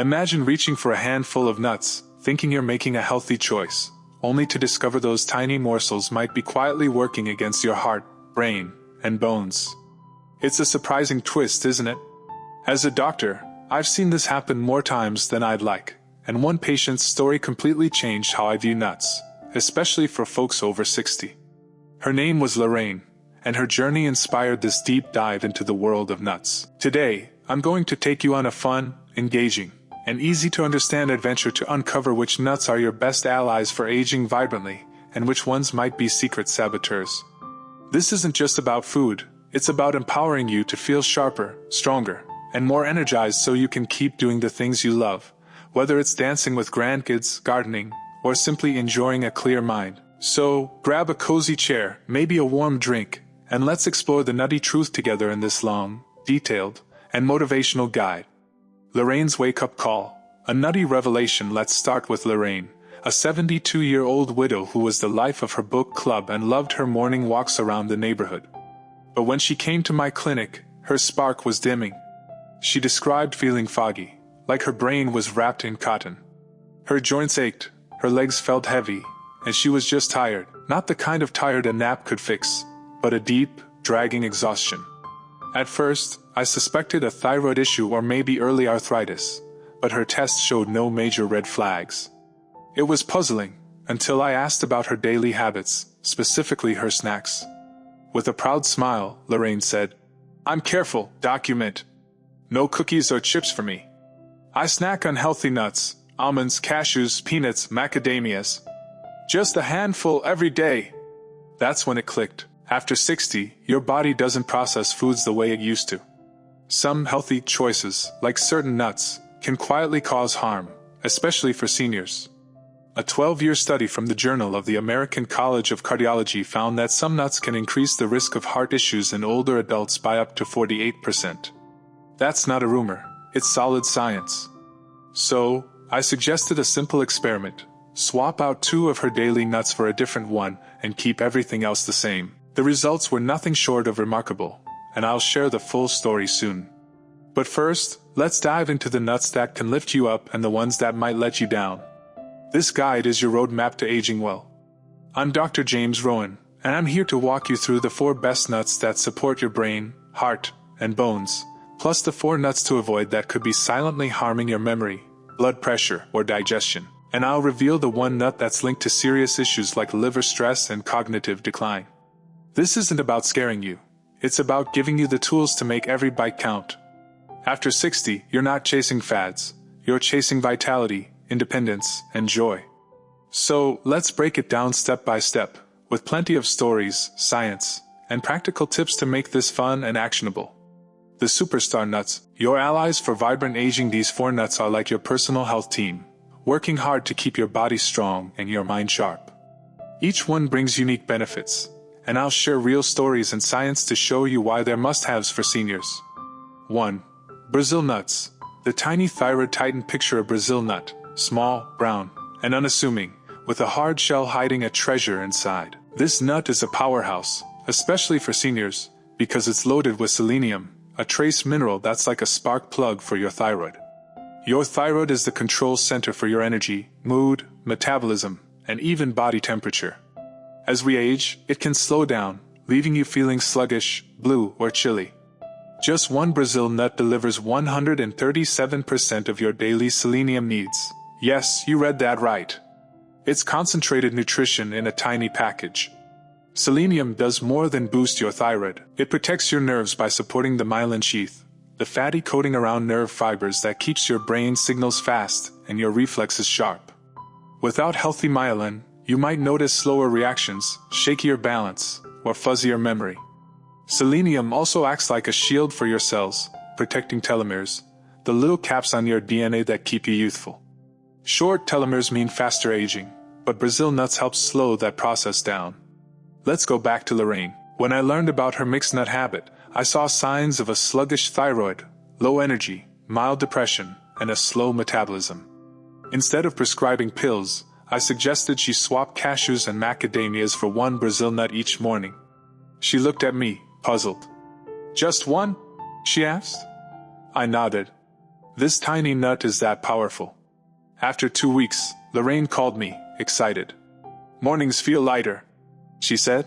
Imagine reaching for a handful of nuts, thinking you're making a healthy choice, only to discover those tiny morsels might be quietly working against your heart, brain, and bones. It's a surprising twist, isn't it? As a doctor, I've seen this happen more times than I'd like, and one patient's story completely changed how I view nuts, especially for folks over 60. Her name was Lorraine, and her journey inspired this deep dive into the world of nuts. Today, I'm going to take you on a fun, engaging, and easy-to-understand adventure to uncover which nuts are your best allies for aging vibrantly, and which ones might be secret saboteurs. This isn't just about food, it's about empowering you to feel sharper, stronger, and more energized so you can keep doing the things you love, whether it's dancing with grandkids, gardening, or simply enjoying a clear mind. So, grab a cozy chair, maybe a warm drink, and let's explore the nutty truth together in this long, detailed, and motivational guide. Lorraine's wake-up call. A nutty revelation. Let's start with Lorraine, a 72-year-old widow who was the life of her book club and loved her morning walks around the neighborhood. But when she came to my clinic, her spark was dimming. She described feeling foggy, like her brain was wrapped in cotton. Her joints ached, her legs felt heavy, and she was just tired, not the kind of tired a nap could fix, but a deep, dragging exhaustion. At first, I suspected a thyroid issue or maybe early arthritis, but her tests showed no major red flags. It was puzzling, until I asked about her daily habits, specifically her snacks. With a proud smile, Lorraine said, "I'm careful, document. No cookies or chips for me. I snack on healthy nuts, almonds, cashews, peanuts, macadamias. Just a handful every day." That's when it clicked. After 60, your body doesn't process foods the way it used to. Some healthy choices, like certain nuts, can quietly cause harm, especially for seniors. A 12-year study from the Journal of the American College of Cardiology found that some nuts can increase the risk of heart issues in older adults by up to 48%. That's not a rumor, it's solid science. So, I suggested a simple experiment. Swap out 2 of her daily nuts for a different one, and keep everything else the same. The results were nothing short of remarkable, and I'll share the full story soon. But first, let's dive into the nuts that can lift you up and the ones that might let you down. This guide is your roadmap to aging well. I'm Dr. James Rowan, and I'm here to walk you through the 4 best nuts that support your brain, heart, and bones, plus the 4 nuts to avoid that could be silently harming your memory, blood pressure, or digestion. And I'll reveal the 1 nut that's linked to serious issues like liver stress and cognitive decline. This isn't about scaring you. It's about giving you the tools to make every bite count. After 60, you're not chasing fads. You're chasing vitality, independence, and joy. So, let's break it down step by step, with plenty of stories, science, and practical tips to make this fun and actionable. The superstar nuts, your allies for vibrant aging. These 4 nuts are like your personal health team, working hard to keep your body strong and your mind sharp. Each one brings unique benefits, and I'll share real stories and science to show you why they're must-haves for seniors. 1. Brazil nuts. The tiny thyroid titan. Picture a Brazil nut, small, brown, and unassuming, with a hard shell hiding a treasure inside. This nut is a powerhouse, especially for seniors, because it's loaded with selenium, a trace mineral that's like a spark plug for your thyroid. Your thyroid is the control center for your energy, mood, metabolism, and even body temperature. As we age, it can slow down, leaving you feeling sluggish, blue, or chilly. Just 1 Brazil nut delivers 137% of your daily selenium needs. Yes, you read that right. It's concentrated nutrition in a tiny package. Selenium does more than boost your thyroid. It protects your nerves by supporting the myelin sheath, the fatty coating around nerve fibers that keeps your brain signals fast and your reflexes sharp. Without healthy myelin, you might notice slower reactions, shakier balance, or fuzzier memory. Selenium also acts like a shield for your cells, protecting telomeres, the little caps on your DNA that keep you youthful. Short telomeres mean faster aging, but Brazil nuts help slow that process down. Let's go back to Lorraine. When I learned about her mixed nut habit, I saw signs of a sluggish thyroid, low energy, mild depression, and a slow metabolism. Instead of prescribing pills, I suggested she swap cashews and macadamias for 1 Brazil nut each morning. She looked at me, puzzled. "Just 1?" she asked. I nodded. This tiny nut is that powerful. After 2 weeks, Lorraine called me, excited. "Mornings feel lighter," she said.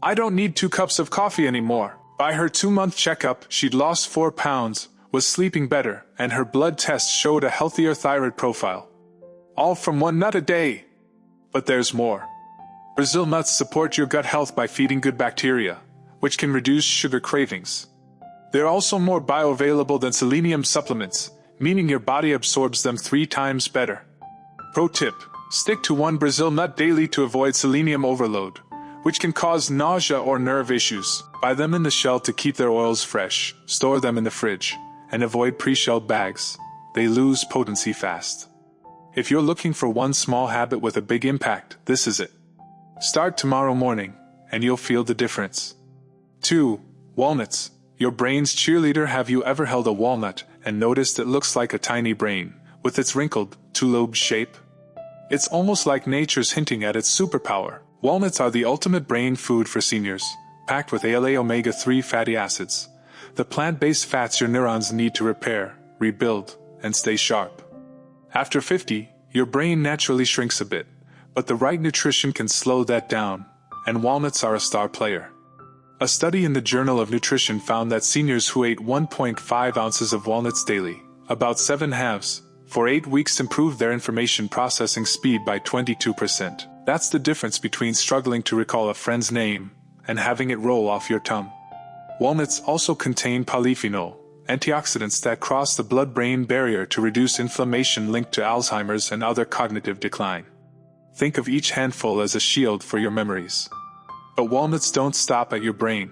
"I don't need 2 cups of coffee anymore." By her 2-month checkup, she'd lost 4 pounds, was sleeping better, and her blood tests showed a healthier thyroid profile. All from 1 nut a day. But there's more. Brazil nuts support your gut health by feeding good bacteria, which can reduce sugar cravings. They're also more bioavailable than selenium supplements, meaning your body absorbs them 3 times better. Pro tip: stick to 1 Brazil nut daily to avoid selenium overload, which can cause nausea or nerve issues. Buy them in the shell to keep their oils fresh, store them in the fridge, and avoid pre-shelled bags. They lose potency fast. If you're looking for one small habit with a big impact, this is it. Start tomorrow morning, and you'll feel the difference. 2. Walnuts. Your brain's cheerleader. Have you ever held a walnut and noticed it looks like a tiny brain, with its wrinkled, 2-lobed shape? It's almost like nature's hinting at its superpower. Walnuts are the ultimate brain food for seniors, packed with ALA omega-3 fatty acids, the plant-based fats your neurons need to repair, rebuild, and stay sharp. After 50, your brain naturally shrinks a bit, but the right nutrition can slow that down, and walnuts are a star player. A study in the Journal of Nutrition found that seniors who ate 1.5 ounces of walnuts daily, about 7 halves, for 8 weeks improved their information processing speed by 22%. That's the difference between struggling to recall a friend's name and having it roll off your tongue. Walnuts also contain polyphenol, antioxidants that cross the blood-brain barrier to reduce inflammation linked to Alzheimer's and other cognitive decline. Think of each handful as a shield for your memories. But walnuts don't stop at your brain.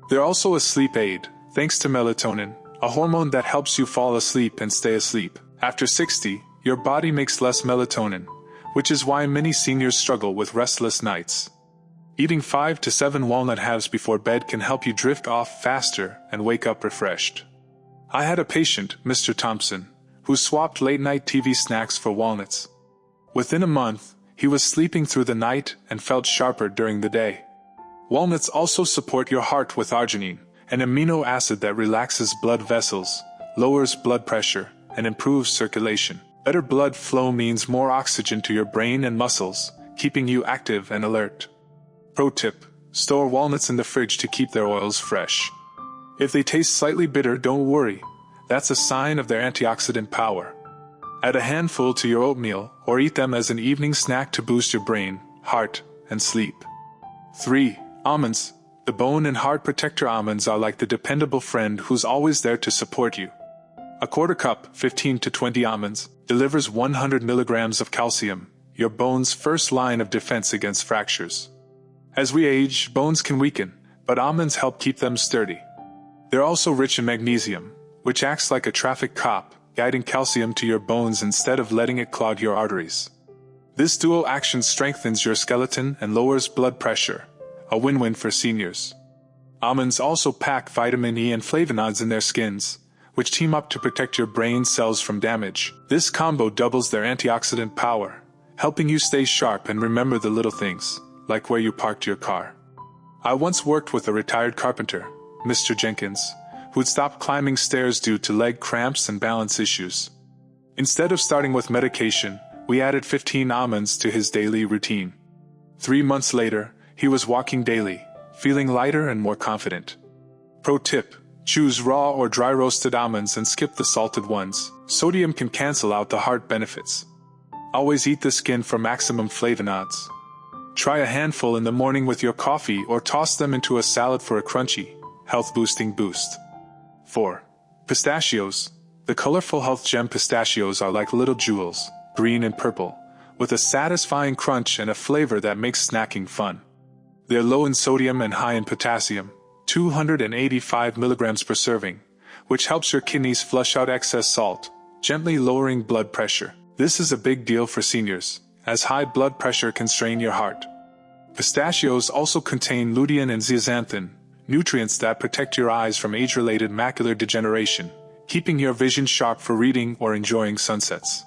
They're also a sleep aid, thanks to melatonin, a hormone that helps you fall asleep and stay asleep. After 60, your body makes less melatonin, which is why many seniors struggle with restless nights. Eating 5 to 7 walnut halves before bed can help you drift off faster and wake up refreshed. I had a patient, Mr. Thompson, who swapped late-night TV snacks for walnuts. Within a month, he was sleeping through the night and felt sharper during the day. Walnuts also support your heart with arginine, an amino acid that relaxes blood vessels, lowers blood pressure, and improves circulation. Better blood flow means more oxygen to your brain and muscles, keeping you active and alert. Pro tip: store walnuts in the fridge to keep their oils fresh. If they taste slightly bitter, don't worry. That's a sign of their antioxidant power. Add a handful to your oatmeal, or eat them as an evening snack to boost your brain, heart, and sleep. 3. Almonds. The bone and heart protector. Almonds are like the dependable friend who's always there to support you. A quarter cup, 15 to 20 almonds, delivers 100 milligrams of calcium, your bone's first line of defense against fractures. As we age, bones can weaken, but almonds help keep them sturdy. They're also rich in magnesium, which acts like a traffic cop, guiding calcium to your bones instead of letting it clog your arteries. This dual action strengthens your skeleton and lowers blood pressure, a win-win for seniors. Almonds also pack vitamin E and flavonoids in their skins, which team up to protect your brain cells from damage. This combo doubles their antioxidant power, helping you stay sharp and remember the little things, like where you parked your car. I once worked with a retired carpenter, Mr. Jenkins, who'd stopped climbing stairs due to leg cramps and balance issues. Instead of starting with medication, we added 15 almonds to his daily routine. 3 months later, he was walking daily, feeling lighter and more confident. Pro tip: choose raw or dry roasted almonds and skip the salted ones. Sodium can cancel out the heart benefits. Always eat the skin for maximum flavonoids. Try a handful in the morning with your coffee or toss them into a salad for a crunchy, health-boosting boost. 4. Pistachios. The colorful health gem pistachios are like little jewels, green and purple, with a satisfying crunch and a flavor that makes snacking fun. They're low in sodium and high in potassium, 285 milligrams per serving, which helps your kidneys flush out excess salt, gently lowering blood pressure. This is a big deal for seniors, as high blood pressure can strain your heart. Pistachios also contain lutein and zeaxanthin, nutrients that protect your eyes from age-related macular degeneration, keeping your vision sharp for reading or enjoying sunsets.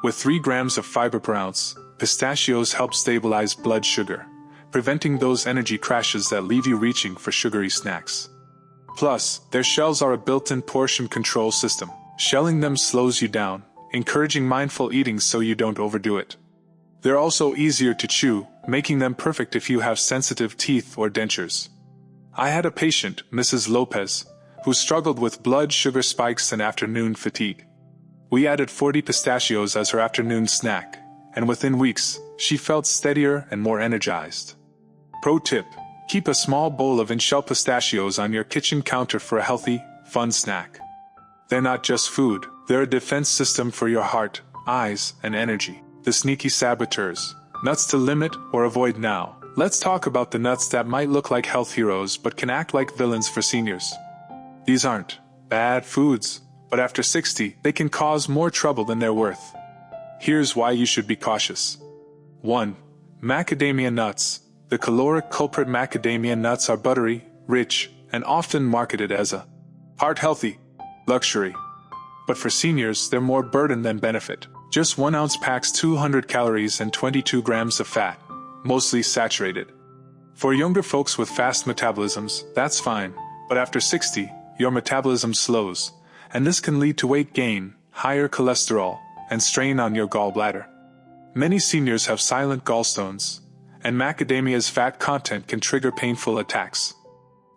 With 3 grams of fiber per ounce, pistachios help stabilize blood sugar, preventing those energy crashes that leave you reaching for sugary snacks. Plus, their shells are a built-in portion control system. Shelling them slows you down, encouraging mindful eating so you don't overdo it. They're also easier to chew, making them perfect if you have sensitive teeth or dentures. I had a patient, Mrs. Lopez, who struggled with blood sugar spikes and afternoon fatigue. We added 40 pistachios as her afternoon snack, and within weeks, she felt steadier and more energized. Pro tip: keep a small bowl of in-shell pistachios on your kitchen counter for a healthy, fun snack. They're not just food, they're a defense system for your heart, eyes, and energy. The sneaky saboteurs. Nuts to limit or avoid now. Let's talk about the nuts that might look like health heroes but can act like villains for seniors. These aren't bad foods, but after 60, they can cause more trouble than they're worth. Here's why you should be cautious. 1. Macadamia nuts. The caloric culprit macadamia nuts are buttery, rich, and often marketed as a heart-healthy luxury. But for seniors, they're more burden than benefit. Just 1 ounce packs 200 calories and 22 grams of fat, mostly saturated. For younger folks with fast metabolisms, that's fine, but after 60, your metabolism slows, and this can lead to weight gain, higher cholesterol, and strain on your gallbladder. Many seniors have silent gallstones, and macadamia's fat content can trigger painful attacks.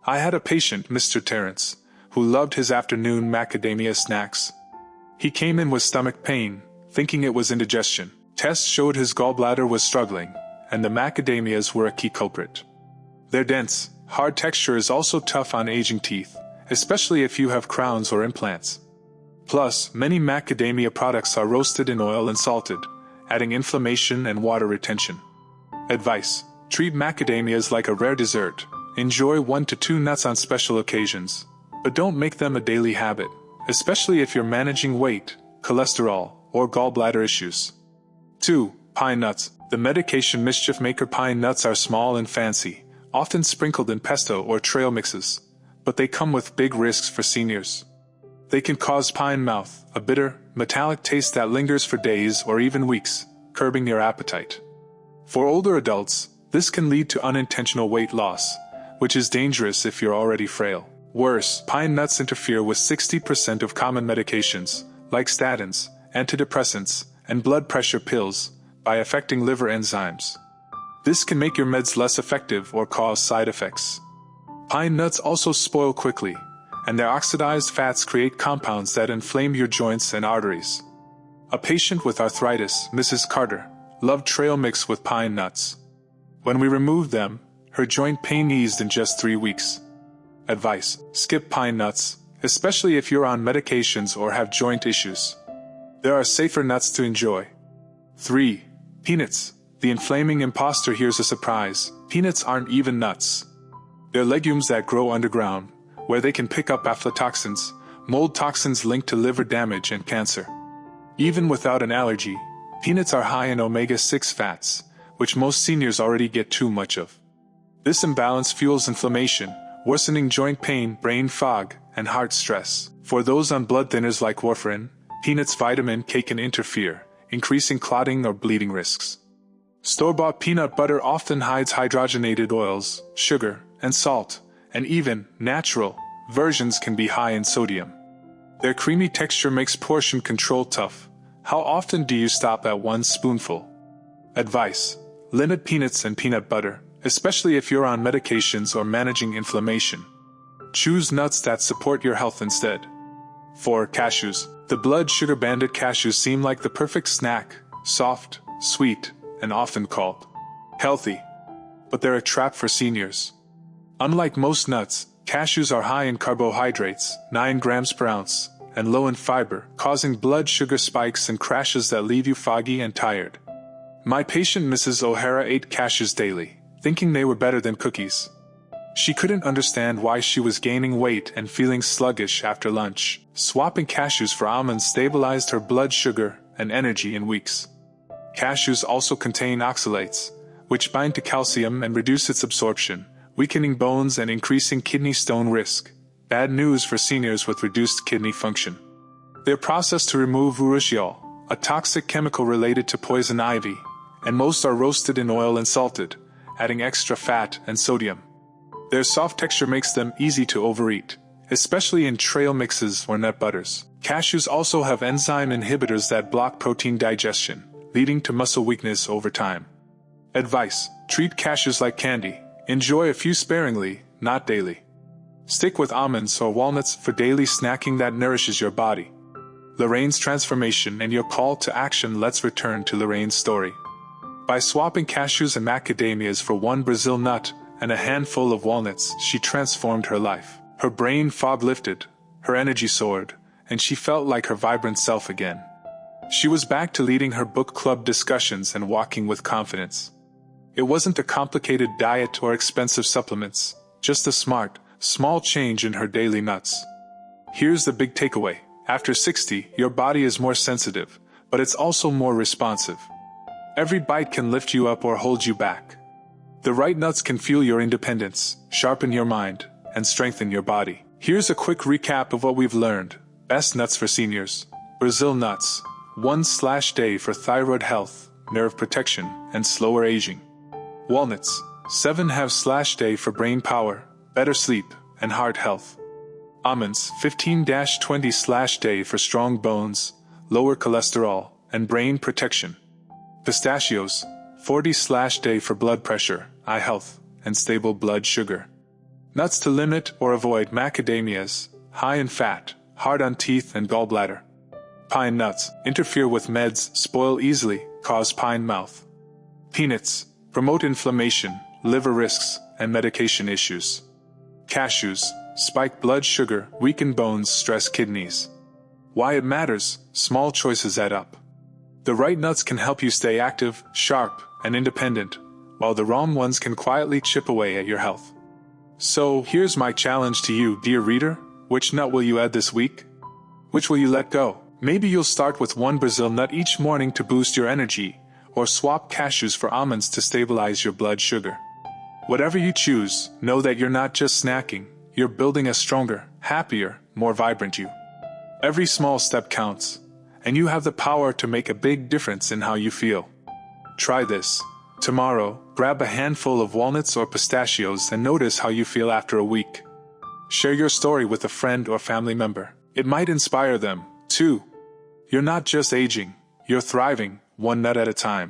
I had a patient, Mr. Terrence, who loved his afternoon macadamia snacks. He came in with stomach pain, thinking it was indigestion. Tests showed his gallbladder was struggling, and the macadamias were a key culprit. Their dense, hard texture is also tough on aging teeth, especially if you have crowns or implants. Plus, many macadamia products are roasted in oil and salted, adding inflammation and water retention. Advice: treat macadamias like a rare dessert. Enjoy 1 to 2 nuts on special occasions, but don't make them a daily habit, especially if you're managing weight, cholesterol, or gallbladder issues. 2. Pine nuts. The medication mischief maker pine nuts are small and fancy, often sprinkled in pesto or trail mixes, but they come with big risks for seniors. They can cause pine mouth, a bitter, metallic taste that lingers for days or even weeks, curbing your appetite. For older adults, this can lead to unintentional weight loss, which is dangerous if you're already frail. Worse, pine nuts interfere with 60% of common medications, like statins, antidepressants, and blood pressure pills, by affecting liver enzymes. This can make your meds less effective or cause side effects. Pine nuts also spoil quickly, and their oxidized fats create compounds that inflame your joints and arteries. A patient with arthritis, Mrs. Carter, loved trail mix with pine nuts. When we removed them, her joint pain eased in just 3 weeks. Advice: skip pine nuts, especially if you're on medications or have joint issues. There are safer nuts to enjoy. 3. Peanuts. The inflaming imposter here's a surprise. Peanuts aren't even nuts. They're legumes that grow underground, where they can pick up aflatoxins, mold toxins linked to liver damage and cancer. Even without an allergy, peanuts are high in omega-6 fats, which most seniors already get too much of. This imbalance fuels inflammation, worsening joint pain, brain fog, and heart stress. For those on blood thinners like warfarin, peanuts vitamin K can interfere, increasing clotting or bleeding risks. Store-bought peanut butter often hides hydrogenated oils, sugar, and salt, and even natural versions can be high in sodium. Their creamy texture makes portion control tough. How often do you stop at 1 spoonful? Advice: limit peanuts and peanut butter, especially if you're on medications or managing inflammation. Choose nuts that support your health instead. 4. Cashews. The blood sugar bandit cashews seem like the perfect snack, soft, sweet, and often called healthy. But they're a trap for seniors. Unlike most nuts, cashews are high in carbohydrates, 9 grams per ounce, and low in fiber, causing blood sugar spikes and crashes that leave you foggy and tired. My patient Mrs. O'Hara ate cashews daily, thinking they were better than cookies. She couldn't understand why she was gaining weight and feeling sluggish after lunch. Swapping cashews for almonds stabilized her blood sugar and energy in weeks. Cashews also contain oxalates, which bind to calcium and reduce its absorption, weakening bones and increasing kidney stone risk. Bad news for seniors with reduced kidney function. They're processed to remove urushiol, a toxic chemical related to poison ivy, and most are roasted in oil and salted, adding extra fat and sodium. Their soft texture makes them easy to overeat, especially in trail mixes or nut butters. Cashews also have enzyme inhibitors that block protein digestion, leading to muscle weakness over time. Advice: treat cashews like candy. Enjoy a few sparingly, not daily. Stick with almonds or walnuts for daily snacking that nourishes your body. Lorraine's transformation and your call to action. Let's return to Lorraine's story. By swapping cashews and macadamias for one Brazil nut and a handful of walnuts, she transformed her life. Her brain fog lifted, her energy soared, and she felt like her vibrant self again. She was back to leading her book club discussions and walking with confidence. It wasn't a complicated diet or expensive supplements, just a smart, small change in her daily nuts. Here's the big takeaway. After 60, your body is more sensitive, but it's also more responsive. Every bite can lift you up or hold you back. The right nuts can fuel your independence, sharpen your mind, and strengthen your body. Here's a quick recap of what we've learned. Best nuts for seniors. Brazil nuts. 1/day for thyroid health, nerve protection, and slower aging. Walnuts. 7/day for brain power, better sleep, and heart health. Almonds. 15-20/day for strong bones, lower cholesterol, and brain protection. Pistachios. 40/day for blood pressure, eye health, and stable blood sugar. Nuts to limit or avoid: macadamias, high in fat, hard on teeth and gallbladder. Pine nuts, interfere with meds, spoil easily, cause pine mouth. Peanuts, promote inflammation, liver risks, and medication issues. Cashews, spike blood sugar, weaken bones, stress kidneys. Why it matters: small choices add up. The right nuts can help you stay active, sharp, and independent, while the wrong ones can quietly chip away at your health. So, here's my challenge to you, dear reader. Which nut will you add this week? Which will you let go? Maybe you'll start with one Brazil nut each morning to boost your energy, or swap cashews for almonds to stabilize your blood sugar. Whatever you choose, know that you're not just snacking, you're building a stronger, happier, more vibrant you. Every small step counts, and you have the power to make a big difference in how you feel. Try this. Tomorrow, grab a handful of walnuts or pistachios and notice how you feel after a week. Share your story with a friend or family member. It might inspire them, too. You're not just aging, you're thriving, one nut at a time.